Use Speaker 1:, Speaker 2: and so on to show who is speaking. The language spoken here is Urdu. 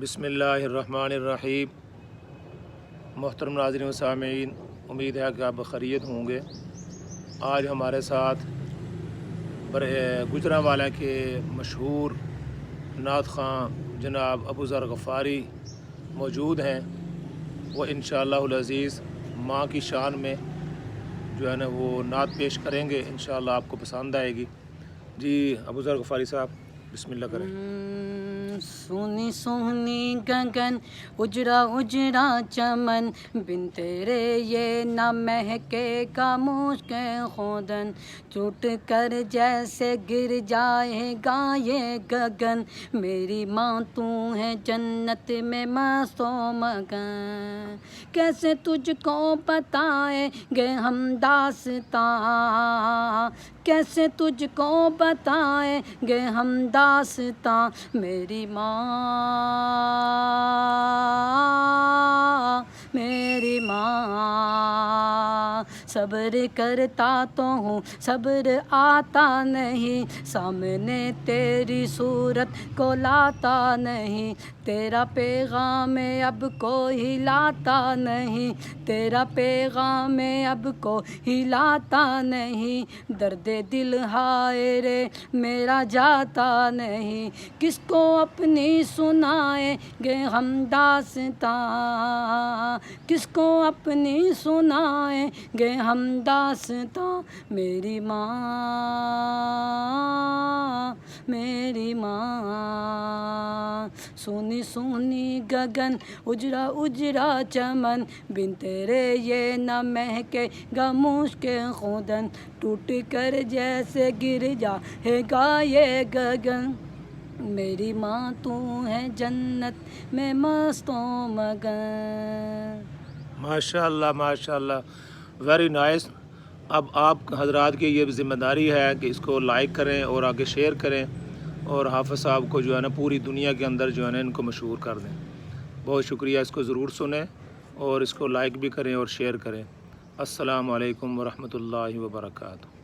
Speaker 1: بسم اللہ الرحمن الرحیم۔ محترم ناظرین و سامعین، امید ہے کہ آپ بخیریت ہوں گے۔ آج ہمارے ساتھ گجرانوالہ کے مشہور نعت خواں جناب ابو ذر غفاری موجود ہیں۔ وہ انشاءاللہ العزیز ماں کی شان میں جو ہے نا وہ نعت پیش کریں گے، انشاءاللہ آپ کو پسند آئے گی۔ جی ابو ذر غفاری صاحب بسم اللہ کریں۔
Speaker 2: سونی سونی گگن اجڑا اجڑا چمن، بن تیرے یہ نہ مہکے گا مشک خودن، ٹوٹ کر جیسے گر جائے گا یہ گگن، میری ماں تو ہے جنت میں مست و مگن، کیسے تجھ کو بتائیں گے ہم داستاں، کیسے تجھ کو بتائیں گے ہم داستاں، میری ماں میری ماں، صبر کرتا تو ہوں صبر آتا نہیں، سامنے تیری صورت کو لاتا نہیں، تیرا پیغام اب کوئی لاتا نہیں، تیرا پیغام اب کوئی لاتا نہیں، درد دل ہائے رے میرا جاتا نہیں، کس کو اپنی سنائیں گے ہم داستاں، کس کو اپنی سنائیں گے ہم داستاں، میری ماں میری ماں، سونی سونی گگن اجڑا اجڑا چمن، بن تیرے یہ نہ مہکے گا مشک خودن، ٹوٹ کر جیسے گر جائے گا یہ گگن، میری ماں تو ہے جنت میں مست و مگن۔
Speaker 1: ماشاءاللہ ماشاءاللہ، ویری نائس۔ اب آپ حضرات کی یہ ذمہ داری ہے کہ اس کو لائک کریں اور آگے شیئر کریں، اور حافظ صاحب کو جو ہے نا پوری دنیا کے اندر جو ہے نا ان کو مشہور کر دیں۔ بہت شکریہ، اس کو ضرور سنیں اور اس کو لائک بھی کریں اور شیئر کریں۔ السلام علیکم ورحمۃ اللہ وبرکاتہ۔